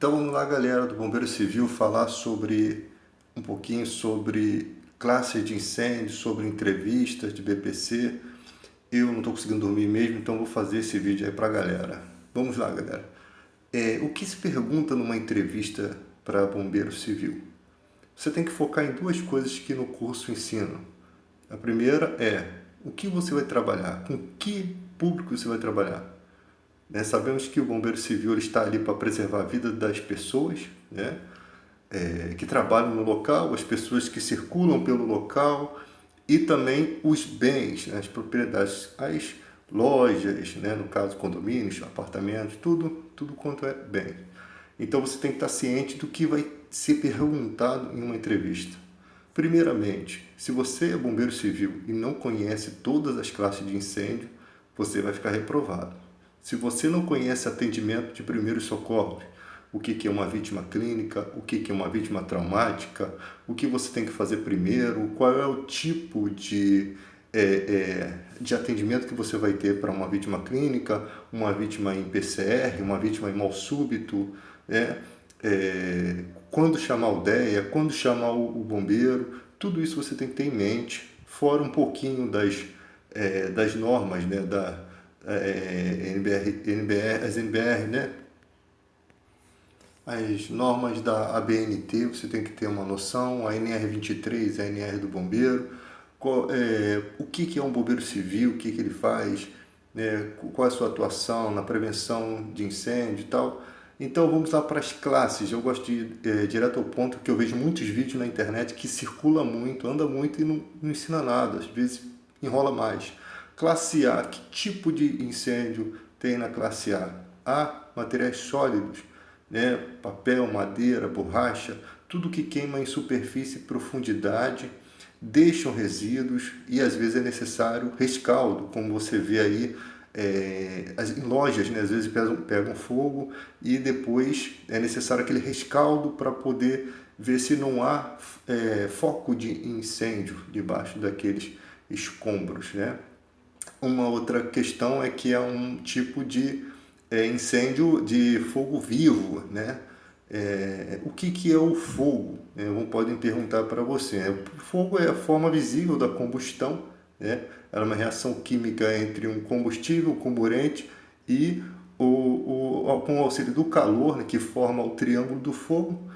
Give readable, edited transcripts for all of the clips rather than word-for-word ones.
Então vamos lá, galera do Bombeiro Civil, falar sobre um pouquinho sobre classe de incêndio, sobre entrevistas de BPC. Eu não estou conseguindo dormir mesmo, então vou fazer esse vídeo aí para a galera. Vamos lá, galera. O que se pergunta numa entrevista para Bombeiro Civil? Você tem que focar em duas coisas que no curso ensinam. A primeira é o que você vai trabalhar, com que público você vai trabalhar. Sabemos que o Bombeiro Civil ele está ali para preservar a vida das pessoas, né? Que trabalham no local, as pessoas que circulam pelo local e também os bens, né? As propriedades, as lojas, né? No caso condomínios, apartamentos, tudo quanto é bem. Então você tem que estar ciente do que vai ser perguntado em uma entrevista. Primeiramente, se você é bombeiro civil e não conhece todas as classes de incêndio, você vai ficar reprovado. Se você não conhece atendimento de primeiros socorros, o que é uma vítima clínica, o que é uma vítima traumática, o que você tem que fazer primeiro, qual é o tipo de atendimento que você vai ter para uma vítima clínica, uma vítima em PCR, uma vítima em mal súbito, quando chamar a aldeia, quando chamar o bombeiro, tudo isso você tem que ter em mente, fora um pouquinho das normas, né, da as NBR, né? As normas da ABNT, você tem que ter uma noção, a NR23, a NR do bombeiro, o que é um bombeiro civil, o que ele faz, né? Qual é a sua atuação na prevenção de incêndio e tal. Então vamos lá para as classes. Eu gosto de ir direto ao ponto, que eu vejo muitos vídeos na internet que circula muito, anda muito e não ensina nada, às vezes enrola mais. Classe A, que tipo de incêndio tem na classe A? A, materiais sólidos, né? Papel, madeira, borracha, tudo que queima em superfície e profundidade, deixam resíduos e às vezes é necessário rescaldo, como você vê aí em lojas, né? Às vezes pegam fogo e depois é necessário aquele rescaldo para poder ver se não há foco de incêndio debaixo daqueles escombros, né? Uma outra questão é que é um tipo de incêndio de fogo vivo, né? O que é o fogo? Podem perguntar para você. O fogo é a forma visível da combustão, né? É uma reação química entre um combustível, um comburente e com o auxílio do calor, né, que forma o triângulo do fogo,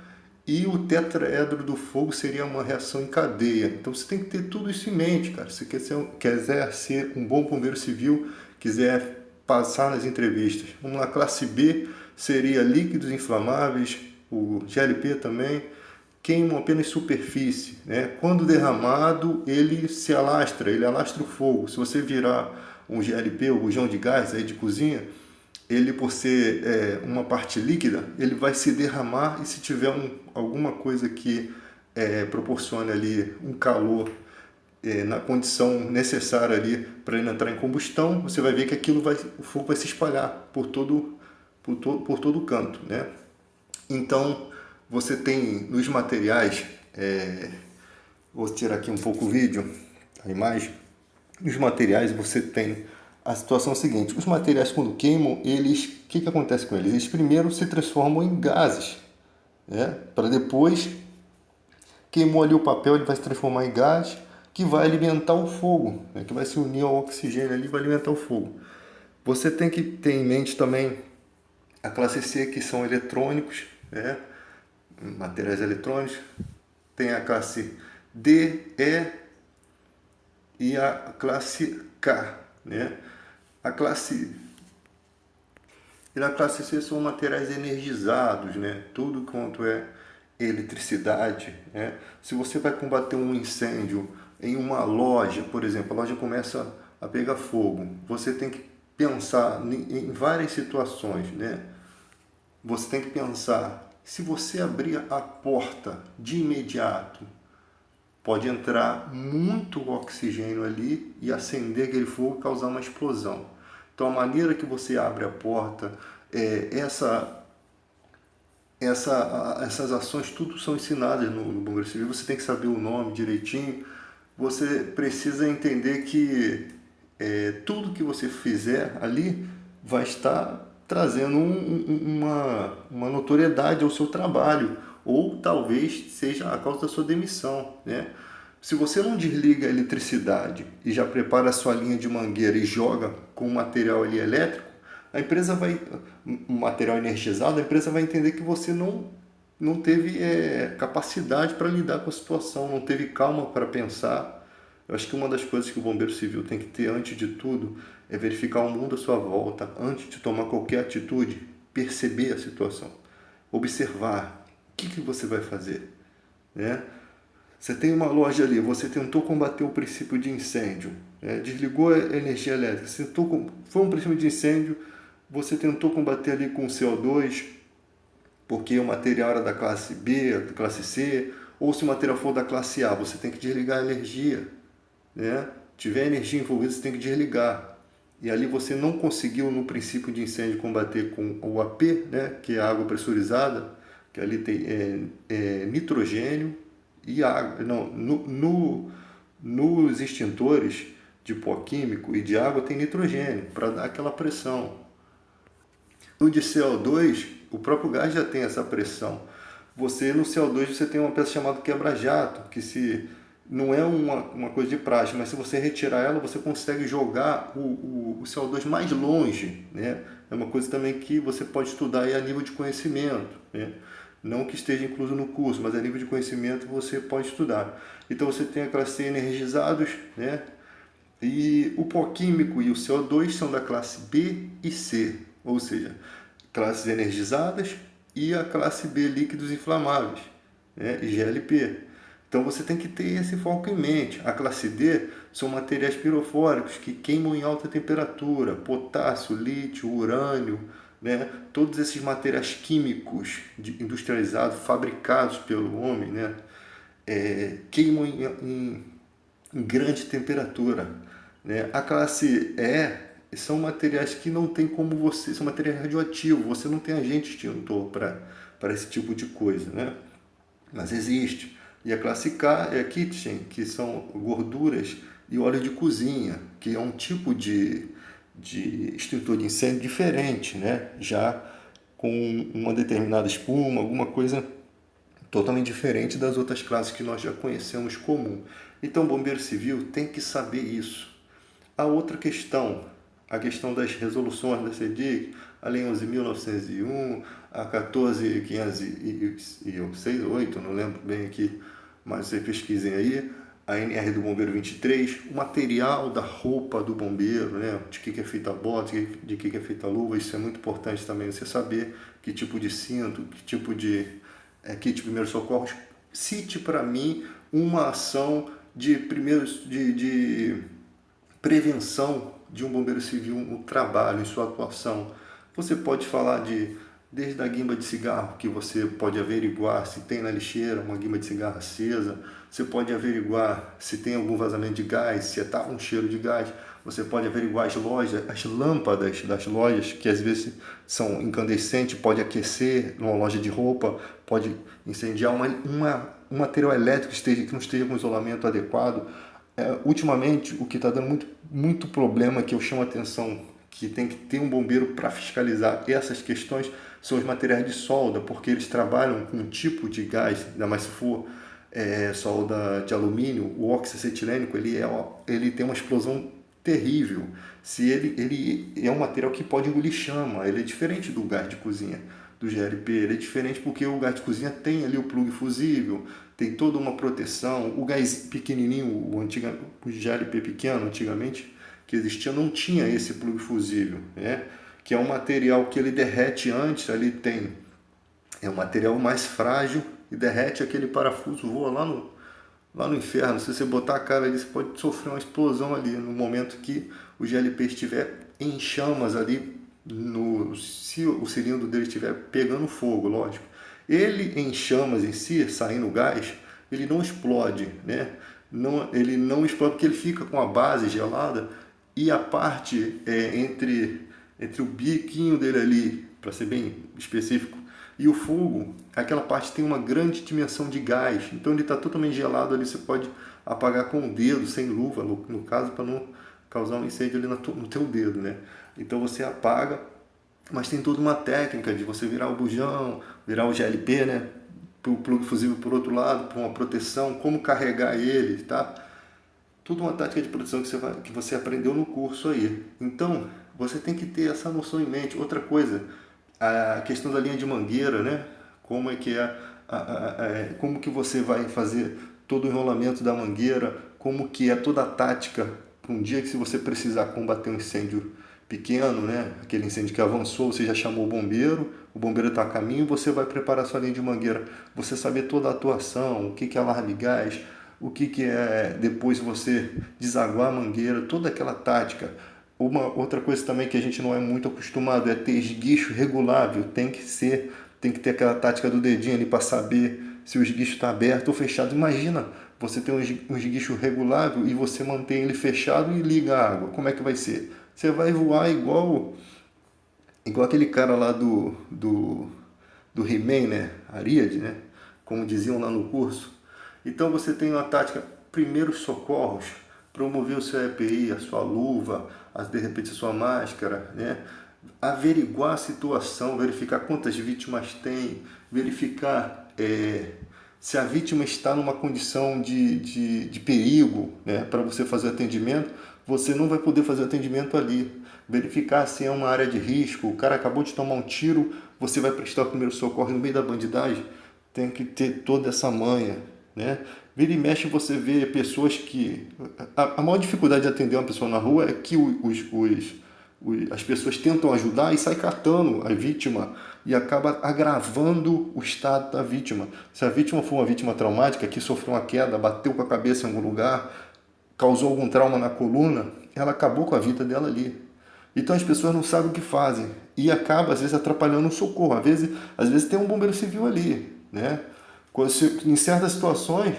e o tetraedro do fogo seria uma reação em cadeia. Então você tem que ter tudo isso em mente, cara. Se você quiser ser um bom bombeiro civil, quiser passar nas entrevistas. Vamos lá, classe B seria líquidos inflamáveis, o GLP também, queimam apenas superfície, né? Quando derramado, ele se alastra, ele alastra o fogo. Se você virar um GLP, o bujão de gás aí de cozinha, ele, por ser uma parte líquida, ele vai se derramar, e se tiver alguma coisa que proporcione ali um calor na condição necessária ali para ele entrar em combustão, você vai ver que o fogo vai se espalhar por todo o canto, né? Então você tem nos materiais, vou tirar aqui um pouco o vídeo, a imagem. Nos materiais você tem a situação seguinte: os materiais, quando queimam, o que acontece com eles? Eles primeiro se transformam em gases, né? Para depois, queimou ali o papel, ele vai se transformar em gás, que vai alimentar o fogo, né? Que vai se unir ao oxigênio ali e vai alimentar o fogo. Você tem que ter em mente também a classe C, que são eletrônicos, né? Materiais eletrônicos. Tem a classe D, E e a classe K, né? A classe C são materiais energizados, né? Tudo quanto é eletricidade, né? Se você vai combater um incêndio em uma loja, por exemplo, a loja começa a pegar fogo, você tem que pensar em várias situações, né? Você tem que pensar, se você abrir a porta de imediato, pode entrar muito oxigênio ali e acender aquele fogo e causar uma explosão. Então a maneira que você abre a porta, essas ações tudo são ensinadas no Bombeiro Civil. Você tem que saber o nome direitinho. Você precisa entender que tudo que você fizer ali vai estar trazendo uma notoriedade ao seu trabalho, ou talvez seja a causa da sua demissão, né? Se você não desliga a eletricidade e já prepara a sua linha de mangueira e joga com o material ali elétrico, a empresa vai, um material energizado, a empresa vai entender que você não teve capacidade para lidar com a situação, não teve calma para pensar. Eu acho que uma das coisas que o bombeiro civil tem que ter antes de tudo é verificar o mundo à sua volta, antes de tomar qualquer atitude, perceber a situação, observar o que você vai fazer, né? Você tem uma loja ali, você tentou combater o princípio de incêndio, desligou a energia elétrica, foi um princípio de incêndio, você tentou combater ali com CO2, porque o material era da classe B, da classe C, ou se o material for da classe A, você tem que desligar a energia, né? Tiver energia envolvida, você tem que desligar. E ali você não conseguiu, no princípio de incêndio, combater com o AP, né? Que é a água pressurizada, que ali tem nitrogênio e água. Não, nos extintores de pó químico e de água tem nitrogênio, para dar aquela pressão. No de CO2, o próprio gás já tem essa pressão. No CO2 você tem uma peça chamada quebra-jato, que se não é uma coisa de praxe, mas se você retirar ela, você consegue jogar o CO2 mais longe, né? É uma coisa também que você pode estudar aí a nível de conhecimento, né? Não que esteja incluso no curso, mas a nível de conhecimento você pode estudar. Então você tem a classe C energizados, né? E o pó químico e o CO2 são da classe B e C, ou seja, classes energizadas e a classe B, líquidos inflamáveis, né? E GLP. Então você tem que ter esse foco em mente. A classe D são materiais pirofóricos que queimam em alta temperatura, potássio, lítio, urânio, né? Todos esses materiais químicos industrializados, fabricados pelo homem, né? Queimam em grande temperatura, né? A classe E são materiais que não tem como são materiais radioativos, você não tem agente extintor para esse tipo de coisa, né? Mas existe. E a classe K é a kitchen, que são gorduras e óleo de cozinha, que é um tipo de extintor de incêndio diferente, né? Já com uma determinada espuma, alguma coisa totalmente diferente das outras classes que nós já conhecemos comum. Então, o bombeiro civil tem que saber isso. A outra questão, a questão das resoluções da CEDIC, a Lei 11.901, a 14.506, não lembro bem aqui, mas vocês pesquisem aí, a NR do Bombeiro 23, o material da roupa do bombeiro, né? De que é feita a bota, de que é feita a luva, isso é muito importante também você saber que tipo de cinto, que tipo de kit de primeiros socorros. Cite para mim uma ação de prevenção de um bombeiro civil no trabalho, em sua atuação. Você pode falar desde a guimba de cigarro, que você pode averiguar se tem na lixeira uma guimba de cigarro acesa, você pode averiguar se tem algum vazamento de gás, se está um cheiro de gás, você pode averiguar as lâmpadas das lojas, que às vezes são incandescentes, pode aquecer numa loja de roupa, pode incendiar um material elétrico que não esteja com isolamento adequado. Ultimamente, o que está dando muito problema, que eu chamo a atenção, que tem que ter um bombeiro para fiscalizar essas questões, são os materiais de solda, porque eles trabalham com um tipo de gás, ainda mais se for solda de alumínio, o oxicetilênico, ele tem uma explosão terrível. Se ele é um material que pode engolir chama, ele é diferente do gás de cozinha, do GLP, ele é diferente porque o gás de cozinha tem ali o plug fusível, tem toda uma proteção. O gás pequenininho, o GLP pequeno, antigamente, que existia, não tinha esse plug fusível, né? Que é um material que ele derrete antes, ali é um material mais frágil e derrete, aquele parafuso voa lá no inferno. Se você botar a cara ali, você pode sofrer uma explosão ali no momento que o GLP estiver em chamas ali, se o cilindro dele estiver pegando fogo, lógico. Ele em chamas em si, saindo gás, ele não explode, né? Ele não explode porque ele fica com a base gelada e a parte entre o biquinho dele ali, para ser bem específico, e o fogo, aquela parte tem uma grande dimensão de gás, então ele está totalmente gelado ali, você pode apagar com o dedo, sem luva, no caso, para não causar um incêndio ali no teu dedo, né? Então você apaga Mas tem toda uma técnica de você virar o bujão, virar o GLP, né? O plug fusível por outro lado, para uma proteção, como carregar ele, tá? Tudo uma tática de proteção que você aprendeu no curso aí. Então, você tem que ter essa noção em mente. Outra coisa, a questão da linha de mangueira, né? Como é que como que você vai fazer todo o enrolamento da mangueira, como que é toda a tática para um dia que se você precisar combater um incêndio pequeno, né? Aquele incêndio que avançou, você já chamou o bombeiro está a caminho, você vai preparar sua linha de mangueira, você saber toda a atuação, o que que é alarme gás, o que que é depois você desaguar a mangueira, toda aquela tática. Uma outra coisa também que a gente não é muito acostumado é ter esguicho regulável, tem que ter aquela tática do dedinho ali para saber se o esguicho está aberto ou fechado. Imagina você ter um esguicho regulável e você mantém ele fechado e liga a água. Como é que vai ser? Você vai voar igual aquele cara lá do He-Man, né? Ariad, né? Como diziam lá no curso. Então você tem uma tática, primeiros socorros, promover o seu EPI, a sua luva, de repente a sua máscara, né? Averiguar a situação, verificar quantas vítimas tem, verificar se a vítima está numa condição de perigo, né? Para você fazer atendimento, você não vai poder fazer atendimento ali. Verificar se é uma área de risco, o cara acabou de tomar um tiro, você vai prestar o primeiro socorro no meio da bandidagem, tem que ter toda essa manha, né? Vira e mexe você vê pessoas que... A maior dificuldade de atender uma pessoa na rua é que as pessoas tentam ajudar e sai catando a vítima e acaba agravando o estado da vítima. Se a vítima for uma vítima traumática, que sofreu uma queda, bateu com a cabeça em algum lugar, causou algum trauma na coluna, ela acabou com a vida dela ali. Então as pessoas não sabem o que fazem e acaba às vezes atrapalhando o socorro. Às vezes tem um bombeiro civil ali, né? Em certas situações,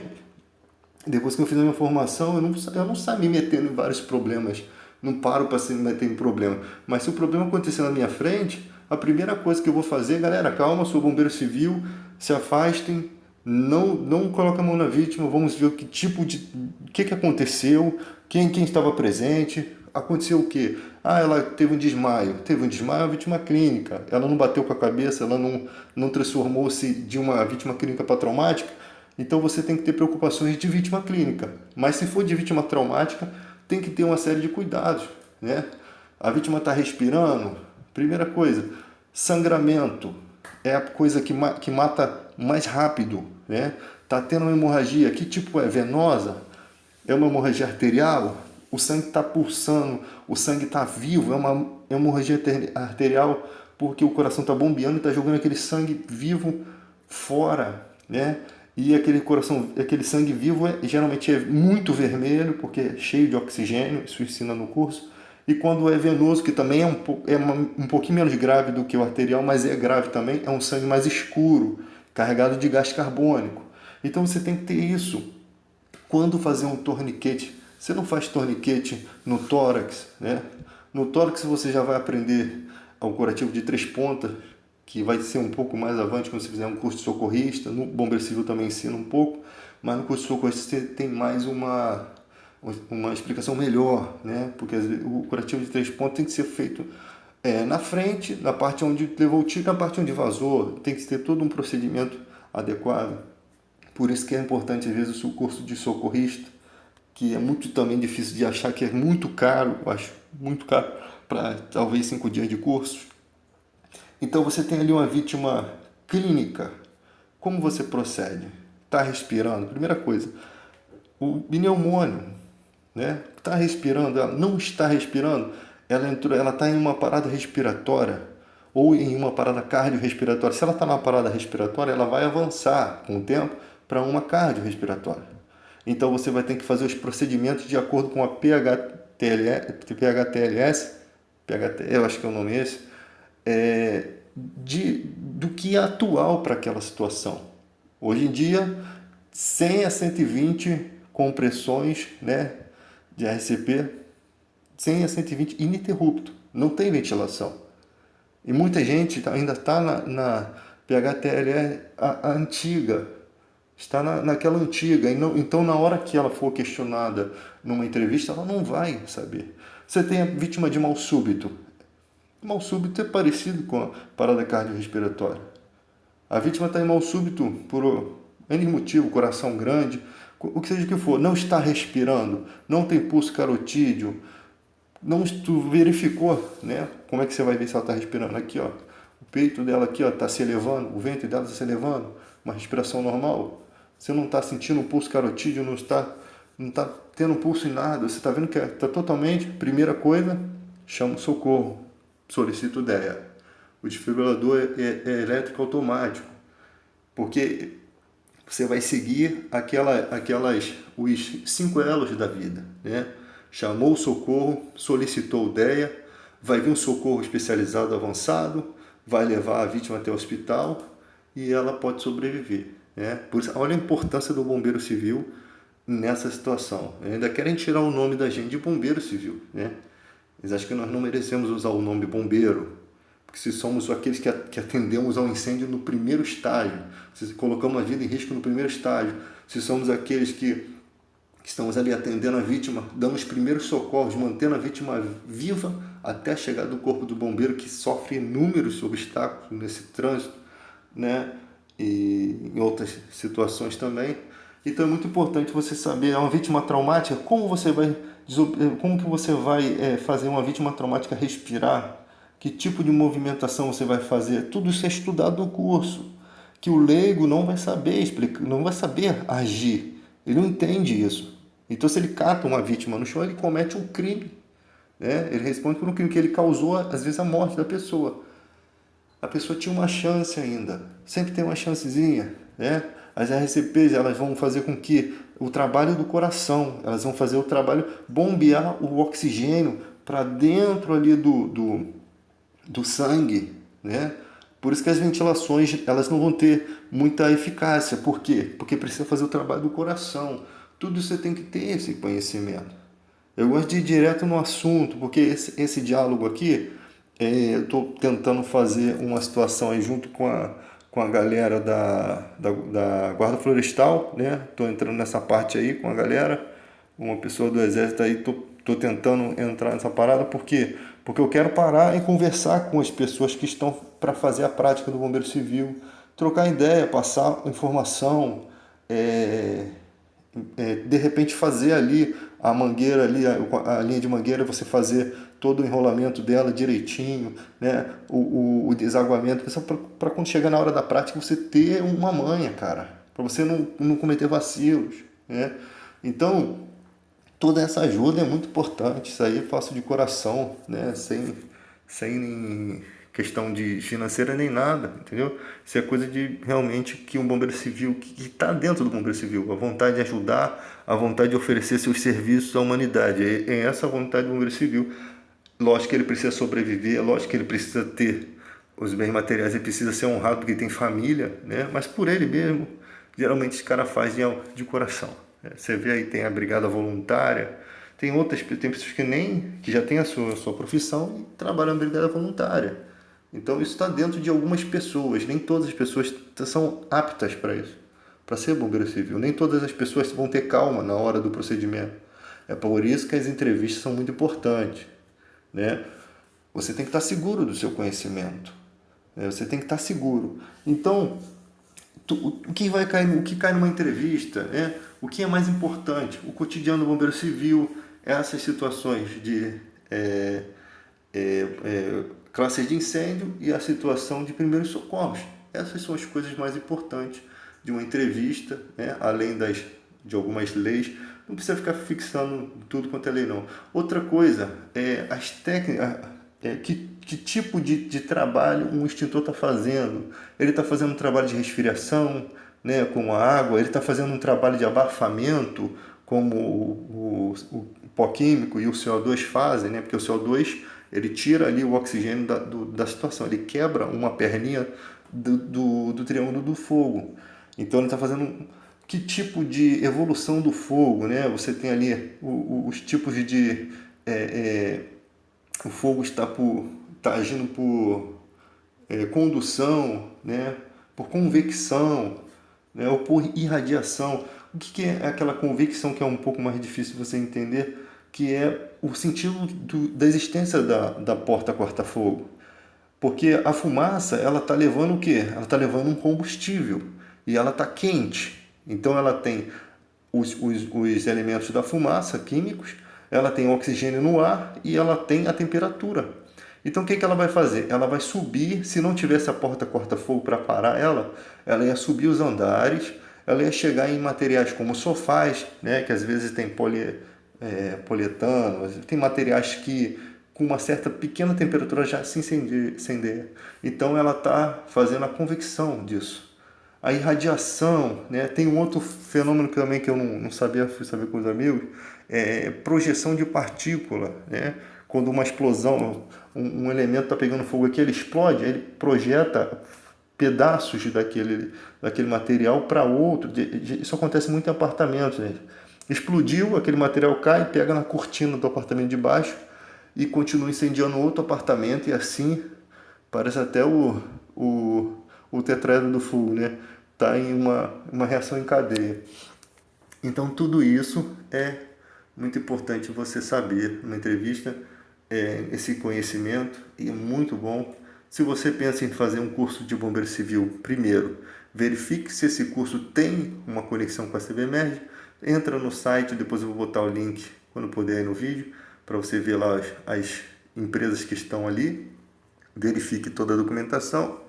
depois que eu fiz a minha formação, eu não saio me metendo em vários problemas. Não paro para se meter em problema. Mas se o problema acontecer na minha frente, a primeira coisa que eu vou fazer, galera, calma, sou bombeiro civil, se afastem, não coloca a mão na vítima, vamos ver o que aconteceu, quem estava presente, aconteceu o quê? Ah, ela teve um desmaio. Teve um desmaio, é uma vítima clínica. Ela não bateu com a cabeça, ela não transformou-se de uma vítima clínica para traumática. Então você tem que ter preocupações de vítima clínica. Mas se for de vítima traumática, tem que ter uma série de cuidados, né? A vítima está respirando. Primeira coisa, sangramento é a coisa que mata mais rápido, né? Tá tendo uma hemorragia, que tipo é? Venosa? É uma hemorragia arterial? O sangue está pulsando, o sangue está vivo, é uma hemorragia arterial porque o coração está bombeando e está jogando aquele sangue vivo fora, né? E aquele sangue vivo geralmente é muito vermelho porque é cheio de oxigênio, isso ensina no curso. E quando é venoso, que também um pouquinho menos grave do que o arterial, mas é grave também, é um sangue mais escuro, carregado de gás carbônico. Então você tem que ter isso. Quando fazer um torniquete, você não faz torniquete no tórax, né? No tórax você já vai aprender o curativo de 3 pontas, que vai ser um pouco mais avante quando você fizer um curso de socorrista. No Bombeiro Civil também ensina um pouco, mas no curso de socorrista você tem mais uma explicação melhor, né? Porque o curativo de 3 pontos tem que ser feito na frente, na parte onde levou o tiro, na parte onde vazou. Tem que ter todo um procedimento adequado. Por isso que é importante, às vezes, o curso de socorrista, que é muito também difícil de achar, que é muito caro, eu acho muito caro, para talvez 5 dias de curso. Então você tem ali uma vítima clínica. Como você procede? Está respirando? Primeira coisa, o pneumônio, né? Está respirando? Ela não está respirando? Ela está em uma parada respiratória ou em uma parada cardiorrespiratória. Se ela está numa parada respiratória, ela vai avançar com o tempo para uma cardiorrespiratória. Então você vai ter que fazer os procedimentos de acordo com a PHTLS, eu acho que é o nome esse, do que é atual para aquela situação. Hoje em dia, 100 a 120 compressões, né, de RCP, 100 a 120 ininterrupto, não tem ventilação. E muita gente ainda está na PHTLS a antiga, está naquela antiga. Então, na hora que ela for questionada numa entrevista, ela não vai saber. Você tem a vítima de mal súbito. Mal súbito é parecido com a parada cardiorrespiratória. A vítima está em mal súbito por N motivo, coração grande, o que seja que for, não está respirando, não tem pulso carotídeo, não tu verificou, né? Como é que você vai ver se ela está respirando? Aqui, ó, o peito dela aqui, ó, está se elevando, o ventre dela está se elevando, uma respiração normal. Você não está sentindo o pulso carotídeo, não está tendo pulso em nada, você está vendo que está totalmente. Primeira coisa, chama o socorro, solicita o DEA. O desfibrilador é elétrico automático, porque você vai seguir os 5 elos da vida, né? Chamou o socorro, solicitou o DEA, vai vir um socorro especializado avançado, vai levar a vítima até o hospital e ela pode sobreviver, né? Por isso, olha a importância do bombeiro civil nessa situação. Ainda querem tirar o nome da gente de bombeiro civil, né? Eles acham que nós não merecemos usar o nome bombeiro, porque se somos aqueles que atendemos ao incêndio no primeiro estágio, se colocamos a vida em risco no primeiro estágio, se somos aqueles que estamos ali atendendo a vítima, dando os primeiros socorros, mantendo a vítima viva até a chegada do corpo do bombeiro, que sofre inúmeros obstáculos nesse trânsito, né? E em outras situações também. Então é muito importante você saber, é uma vítima traumática, como que você vai fazer uma vítima traumática respirar, que tipo de movimentação você vai fazer, tudo isso é estudado no curso, que o leigo não vai saber explicar, não vai saber agir, ele não entende isso. Então se ele cata uma vítima no chão, ele comete um crime, né? Ele responde por um crime que ele causou, às vezes, a morte da pessoa. A pessoa tinha uma chance ainda, sempre tem uma chancezinha, né? As RCPs, elas vão fazer com que o trabalho do coração, elas vão fazer o trabalho, bombear o oxigênio para dentro ali do sangue, né? Por isso que as ventilações, elas não vão ter muita eficácia. Por quê? Porque precisa fazer o trabalho do coração. Tudo você tem que ter esse conhecimento. Eu gosto de ir direto no assunto, porque esse diálogo aqui, eu estou tentando fazer uma situação aí junto com a galera da Guarda Florestal, né? Estou entrando nessa parte aí com a galera, uma pessoa do Exército aí, estou tentando entrar nessa parada, por quê? Porque eu quero parar e conversar com as pessoas que estão para fazer a prática do bombeiro civil, trocar ideia, passar informação, de repente fazer ali a mangueira, ali a linha de mangueira, você fazer todo o enrolamento dela direitinho, né? O desaguamento, para quando chegar na hora da prática você ter uma manha, cara, para você não cometer vacilos, né? Então, toda essa ajuda é muito importante, isso aí eu faço de coração, né? Sem questão de financeira nem nada, entendeu? Isso é coisa de realmente que um bombeiro civil, que está dentro do bombeiro civil, a vontade de ajudar, a vontade de oferecer seus serviços à humanidade, é essa a vontade do bombeiro civil. Lógico que ele precisa sobreviver, lógico que ele precisa ter os bens materiais, ele precisa ser honrado porque tem família, né? Mas por ele mesmo, geralmente esse cara faz de coração. Você vê aí, tem a brigada voluntária, tem pessoas que já têm a sua profissão e trabalham na brigada voluntária. Então isso está dentro de algumas pessoas, nem todas as pessoas são aptas para isso, para ser bombeiro civil. Nem todas as pessoas vão ter calma na hora do procedimento. É por isso que as entrevistas são muito importantes, né? Você tem que estar seguro do seu conhecimento, né? Você tem que estar seguro. Então, o que cai numa entrevista, né? O que é mais importante? O cotidiano do bombeiro civil, essas situações de classes de incêndio e a situação de primeiros socorros. Essas são as coisas mais importantes de uma entrevista, né? Além de algumas leis. Não precisa ficar fixando tudo quanto é lei, não. Outra coisa, as técnicas, que tipo de trabalho um extintor está fazendo. Ele está fazendo um trabalho de resfriação, né, com a água, ele está fazendo um trabalho de abafamento, como o pó químico e o CO2 fazem, né, porque o CO2 ele tira ali o oxigênio da situação, ele quebra uma perninha do triângulo do fogo. Então ele está fazendo que tipo de evolução do fogo, né? Você tem ali os tipos de... o fogo está agindo por condução, né? Por convecção, né? Ou por irradiação. O que é aquela convecção que é um pouco mais difícil de você entender? Que é o sentido da existência da porta corta-fogo. Porque a fumaça, ela está levando o quê? Ela está levando um combustível e ela está quente. Então ela tem os elementos da fumaça, químicos, ela tem oxigênio no ar e ela tem a temperatura. Então o que que ela vai fazer? Ela vai subir, se não tivesse a porta corta-fogo para parar ela ia subir os andares, ela ia chegar em materiais como sofás, né, que às vezes tem polietano, tem materiais que com uma certa pequena temperatura já se incendeia. Então ela está fazendo a convecção disso. A irradiação, né? Tem um outro fenômeno que também que eu não sabia, fui saber com os amigos, projeção de partícula, né? Quando uma explosão, um elemento está pegando fogo aqui, ele explode, ele projeta pedaços daquele material para outro. Isso acontece muito em apartamentos, gente. Explodiu, aquele material cai, pega na cortina do apartamento de baixo e continua incendiando outro apartamento e assim parece até o tetraedro do fogo, né? Tá em uma reação em cadeia. Então tudo isso é muito importante você saber numa entrevista, esse conhecimento, e é muito bom. Se você pensa em fazer um curso de bombeiro civil, primeiro, verifique se esse curso tem uma conexão com a CBMERG, entra no site, depois eu vou botar o link quando puder aí no vídeo, para você ver lá as empresas que estão ali, verifique toda a documentação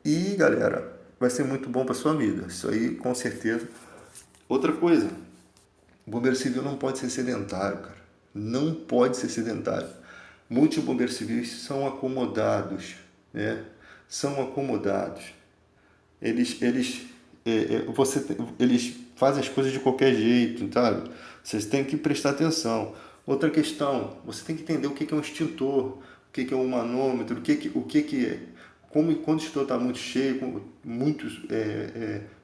e, galera, vai ser muito bom para sua vida, isso aí com certeza. Outra coisa, o bombeiro civil não pode ser sedentário, cara. Não pode ser sedentário. Muitos bombeiros civis são acomodados, né? São acomodados. Eles fazem as coisas de qualquer jeito, sabe? Vocês têm que prestar atenção. Outra questão, você tem que entender o que é um extintor, o que é um manômetro, como quando o extintor está muito cheio, muito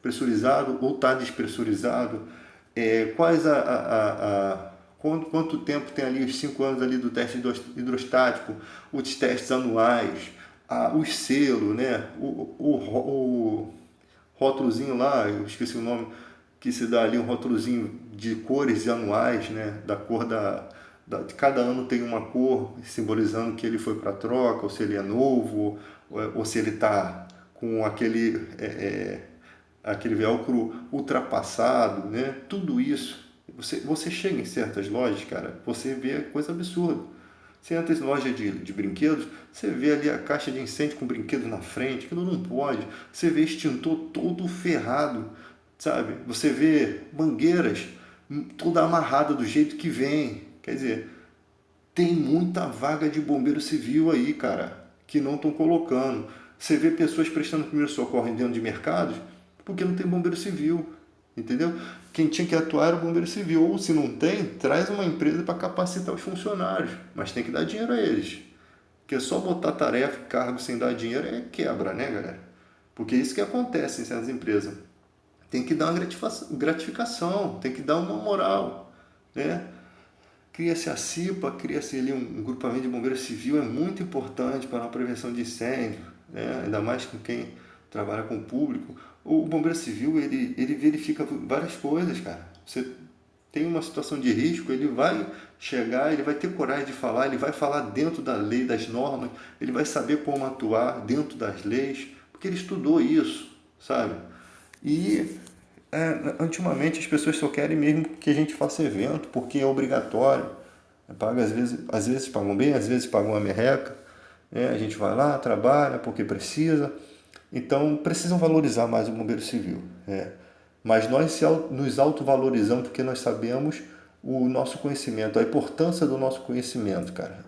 pressurizado ou está despressurizado, quais quanto tempo tem ali, os 5 anos ali do teste hidrostático, os testes anuais, os selos, né? O rótulozinho lá, eu esqueci o nome, que se dá ali um rótulozinho de cores anuais, né? Da cor de cada ano tem uma cor simbolizando que ele foi para troca, ou se ele é novo, ou se ele está com aquele velcro ultrapassado, né? Tudo isso. Você chega em certas lojas, cara, você vê coisa absurda. Você entra em loja de brinquedos, você vê ali a caixa de incêndio com brinquedos na frente, aquilo não pode. Você vê extintor todo ferrado, sabe? Você vê mangueiras toda amarrada do jeito que vem. Quer dizer, tem muita vaga de bombeiro civil aí, cara, que não estão colocando. Você vê pessoas prestando primeiro socorro dentro de mercados porque não tem bombeiro civil, entendeu? Quem tinha que atuar era o bombeiro civil, ou se não tem, traz uma empresa para capacitar os funcionários, mas tem que dar dinheiro a eles. Porque só botar tarefa e cargo sem dar dinheiro é quebra, né, galera? Porque é isso que acontece em certas empresas. Tem que dar uma gratificação, tem que dar uma moral, né? Cria-se a CIPA, cria-se ali um grupamento de bombeiro civil, é muito importante para a prevenção de incêndio, né? Ainda mais com quem trabalha com o público. O bombeiro civil, ele verifica várias coisas, cara. Você tem uma situação de risco, ele vai chegar, ele vai ter coragem de falar, ele vai falar dentro da lei, das normas, ele vai saber como atuar dentro das leis, porque ele estudou isso, sabe? E ultimamente as pessoas só querem mesmo que a gente faça evento, porque é obrigatório. Paga, às vezes pagam bem, às vezes pagam uma merreca. Né? A gente vai lá, trabalha porque precisa. Então precisam valorizar mais o bombeiro civil. Mas nós nos autovalorizamos porque nós sabemos o nosso conhecimento, a importância do nosso conhecimento, cara.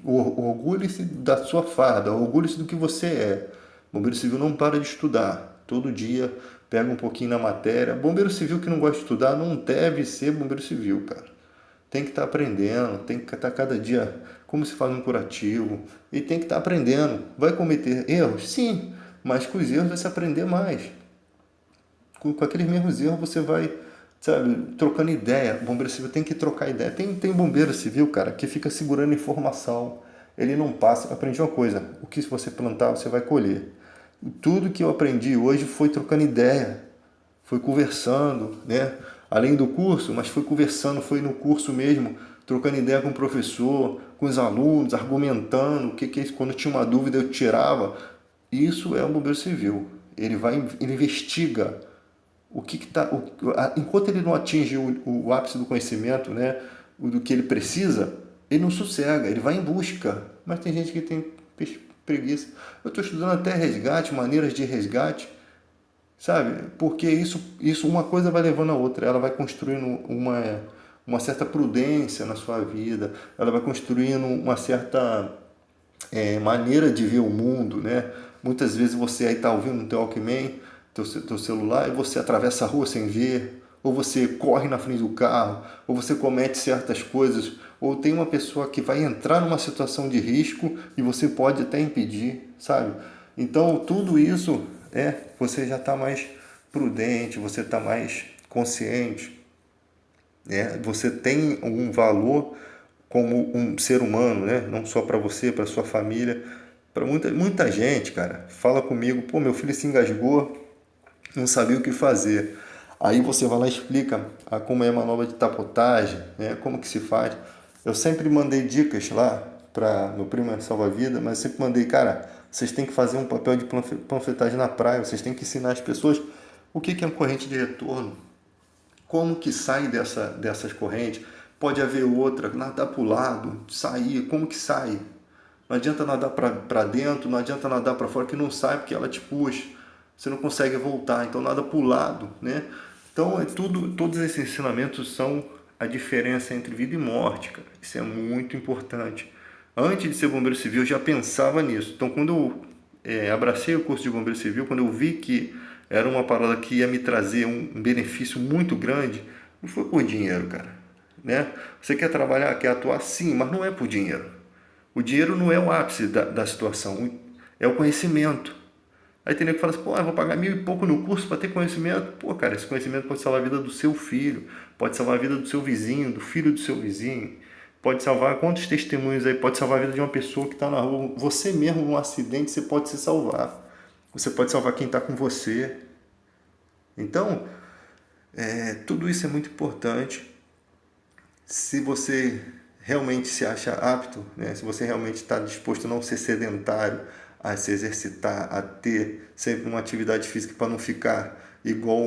Orgulhe-se da sua farda, orgulhe-se do que você é. O bombeiro civil não para de estudar. Todo dia pega um pouquinho na matéria. Bombeiro civil que não gosta de estudar não deve ser bombeiro civil, cara. Tem que estar aprendendo, tem que estar cada dia como se faz um curativo. E tem que estar aprendendo. Vai cometer erros? Sim, mas com os erros vai se aprender mais. Com aqueles mesmos erros você vai, sabe, trocando ideia. O bombeiro civil tem que trocar ideia. Tem bombeiro civil, cara, que fica segurando informação. Ele não passa. Aprendi uma coisa: o que você plantar, você vai colher. Tudo que eu aprendi hoje foi trocando ideia, foi conversando, né? Além do curso, mas foi conversando, foi no curso mesmo, trocando ideia com o professor, com os alunos, argumentando, o que que é isso? Quando tinha uma dúvida eu tirava. Isso é um bombeiro civil. Ele investiga o que está, enquanto ele não atinge o ápice do conhecimento, né, do que ele precisa, ele não sossega, ele vai em busca. Mas tem gente que tem preguiça. Eu estou estudando até resgate, maneiras de resgate, sabe? Porque isso uma coisa vai levando a outra. Ela vai construindo uma certa prudência na sua vida, ela vai construindo uma certa maneira de ver o mundo, né? Muitas vezes você aí está ouvindo um teu Walkman, teu celular, e você atravessa a rua sem ver, ou você corre na frente do carro, ou você comete certas coisas, ou tem uma pessoa que vai entrar numa situação de risco e você pode até impedir, sabe? Então tudo isso você já está mais prudente, você está mais consciente, né? Você tem um valor como um ser humano, né? Não só para você, para sua família, para muita gente, cara. Fala comigo, pô, meu filho se engasgou, não sabia o que fazer. Aí você vai lá e explica como é a manobra de tapotagem, né? Como que se faz. Eu sempre mandei dicas lá para meu primo salva-vida, mas eu sempre mandei, cara, vocês têm que fazer um papel de panfletagem na praia, vocês têm que ensinar as pessoas o que é uma corrente de retorno, como que sai dessas correntes. Pode haver outra, nadar para o lado, sair, como que sai? Não adianta nadar para dentro, não adianta nadar para fora, que não sai porque ela te puxa. Você não consegue voltar, então nada para o lado, né? Então todos esses ensinamentos são a diferença entre vida e morte, cara. Isso é muito importante. Antes de ser bombeiro civil, eu já pensava nisso. Então quando eu abracei o curso de bombeiro civil, quando eu vi que era uma parada que ia me trazer um benefício muito grande, não foi por dinheiro, cara, né? Você quer trabalhar, quer atuar, sim, mas não é por dinheiro. O dinheiro não é o ápice da situação, é o conhecimento. Aí tem nego que fala assim, pô, eu vou pagar 1.000 e pouco no curso para ter conhecimento. Pô, cara, esse conhecimento pode salvar a vida do seu filho, pode salvar a vida do seu vizinho, do filho do seu vizinho, pode salvar quantos testemunhos aí, pode salvar a vida de uma pessoa que está na rua. Você mesmo, num acidente, você pode se salvar. Você pode salvar quem está com você. Então, tudo isso é muito importante. Se você realmente se acha apto, né? Se você realmente está disposto a não ser sedentário, a se exercitar, a ter sempre uma atividade física para não ficar igual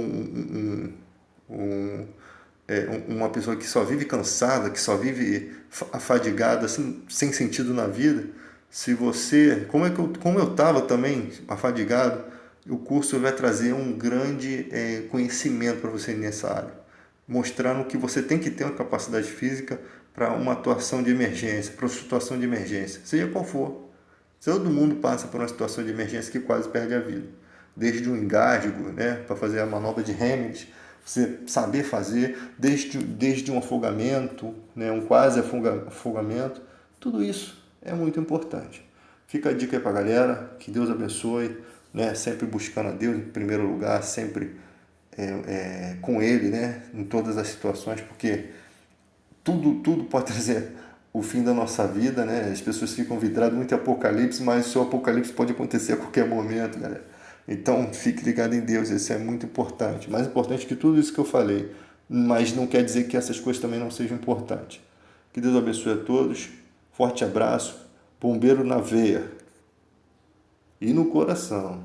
uma pessoa que só vive cansada, que só vive afadigada, assim, sem sentido na vida. Se você, como eu estava também afadigado, o curso vai trazer um grande conhecimento para você nessa área, mostrando que você tem que ter uma capacidade física para uma atuação de emergência, para uma situação de emergência, seja qual for. Todo mundo passa por uma situação de emergência que quase perde a vida. Desde um engasgo, né, para fazer a manobra de Heimlich, você saber fazer, desde um afogamento, né, um quase afogamento, tudo isso é muito importante. Fica a dica aí para a galera, que Deus abençoe, né, sempre buscando a Deus em primeiro lugar, sempre com Ele, né, em todas as situações, porque tudo pode trazer o fim da nossa vida, né? As pessoas ficam vidradas muito em Apocalipse, mas o seu Apocalipse pode acontecer a qualquer momento, galera. Então, fique ligado em Deus, isso é muito importante. Mais importante que tudo isso que eu falei, mas não quer dizer que essas coisas também não sejam importantes. Que Deus abençoe a todos, forte abraço, bombeiro na veia e no coração.